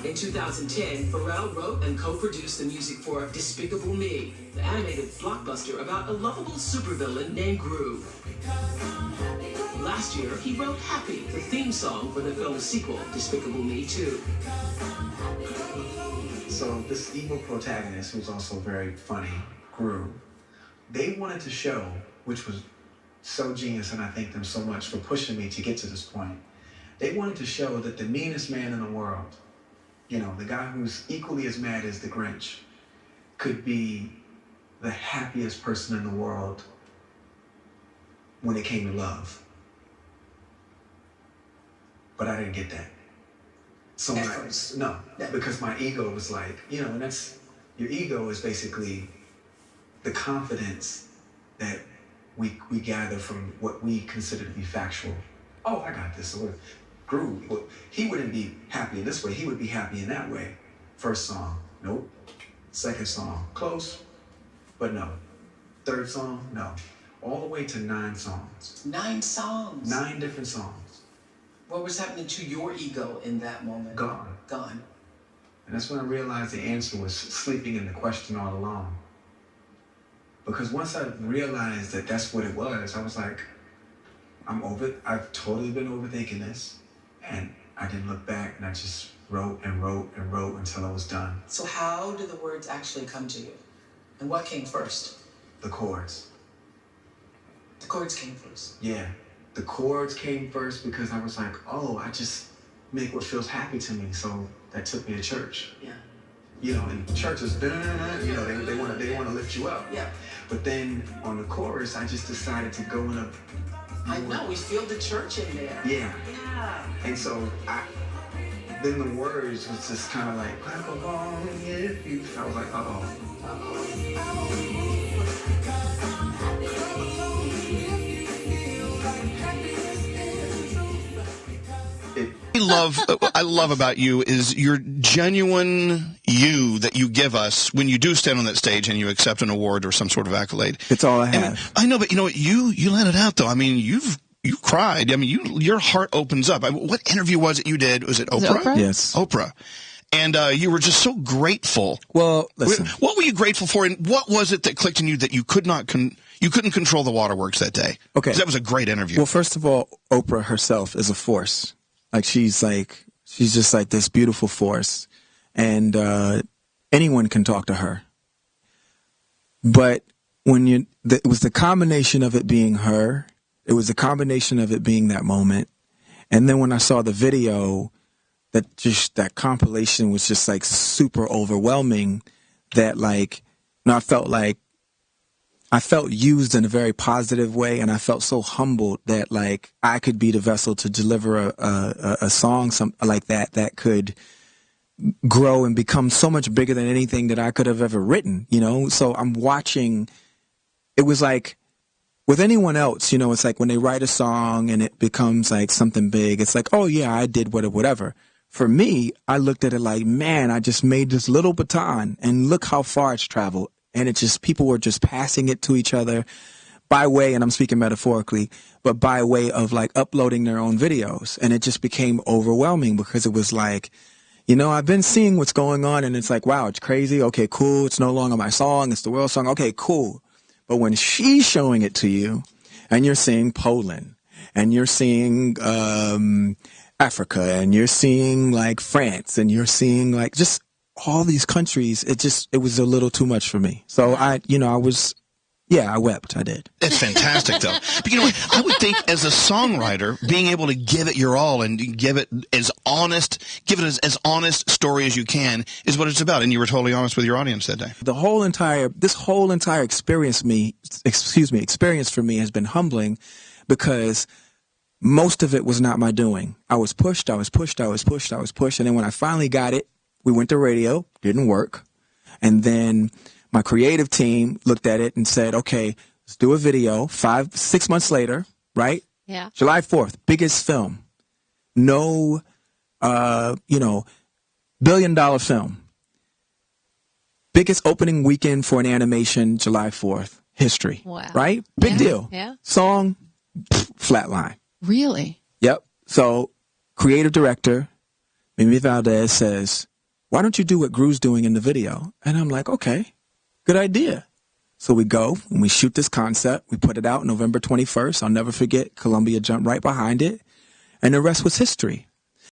In 2010, Pharrell wrote and co-produced the music for Despicable Me, the animated blockbuster about a lovable supervillain named Gru. Last year, he wrote Happy, the theme song for the film's sequel, Despicable Me 2. So this evil protagonist, who's also very funny, Gru, they wanted to show, which was so genius, and I thank them so much for pushing me to get to this point. They wanted to show that the meanest man in the world, you know, the guy who's equally as mad as the Grinch, could be the happiest person in the world when it came to love. But I didn't get that. So because my ego was like, you know, and that's, your ego is basically the confidence that we gather from what we consider to be factual. Oh, I got this. So Gru, he wouldn't be happy in this way. He would be happy in that way. First song, nope. Second song, close, but no. Third song, no. All the way to 9 songs. 9 songs? 9 different songs. What was happening to your ego in that moment? Gone. Gone. And that's when I realized the answer was sleeping in the question all along. Because once I realized that that's what it was, I was like, I've totally been overthinking this. And I didn't look back, and I just wrote and wrote and wrote until I was done. So how did the words actually come to you? And what came first? The chords. The chords came first? Yeah. The chords came first because I was like, oh, I just make what feels happy to me. So that took me to church. Yeah. You know, and church is, you know, they want to lift you up. Yeah. But then on the chorus, I just decided to go in a... I know, we feel the church in there. Yeah. Yeah. And so then the words was just kind of like, clap along if you... I was like, uh-oh. I love about you is your genuine you that you give us when you do stand on that stage and you accept an award or some sort of accolade. It's all I have. And I know, but you know what? You let it out though. I mean, you cried. I mean, your heart opens up. What interview was it you did? Was it Oprah? Yes. Oprah. And you were just so grateful. Well, listen. What were you grateful for, and what was it that clicked in you that you couldn't control the waterworks that day? Okay. 'Cause that was a great interview. Well, first of all, Oprah herself is a force. Like she's just like this beautiful force, and anyone can talk to her. But when it was the combination of it being her, it was the combination of it being that moment, and then when I saw the video, that compilation was just like super overwhelming. That I felt used in a very positive way, and I felt so humbled that like I could be the vessel to deliver a song like that could grow and become so much bigger than anything that I could have ever written, you know? So I'm watching, it was like with anyone else, you know, it's like when they write a song and it becomes like something big, it's like, oh yeah, I did whatever. For me, I looked at it like, man, I just made this little baton and look how far it's traveled. And it just, people were just passing it to each other by way, and I'm speaking metaphorically, but by way of like uploading their own videos. And it just became overwhelming because it was like, you know, I've been seeing what's going on and it's like, wow, it's crazy. Okay, cool. It's no longer my song. It's the world song. Okay, cool. But when she's showing it to you and you're seeing Poland and you're seeing Africa and you're seeing like France and you're seeing like just all these countries, it was a little too much for me. So I wept. I did. It's fantastic, though. But you know what? I would think as a songwriter, being able to give it your all and give it as honest story as you can is what it's about. And you were totally honest with your audience that day. This whole entire experience for me has been humbling because most of it was not my doing. I was pushed. And then when I finally got it, we went to radio, didn't work. And then my creative team looked at it and said, okay, let's do a video 6 months later, right? Yeah. July 4th, biggest film. No, billion-dollar film. Biggest opening weekend for an animation, July 4th, history. Wow. Right? Big deal. Yeah. Song, flatline. Really? Yep. So, creative director, Mimi Valdez says, why don't you do what Gru's doing in the video? And I'm like, okay, good idea. So we go and we shoot this concept. We put it out November 21st. I'll never forget. Columbia jumped right behind it. And the rest was history.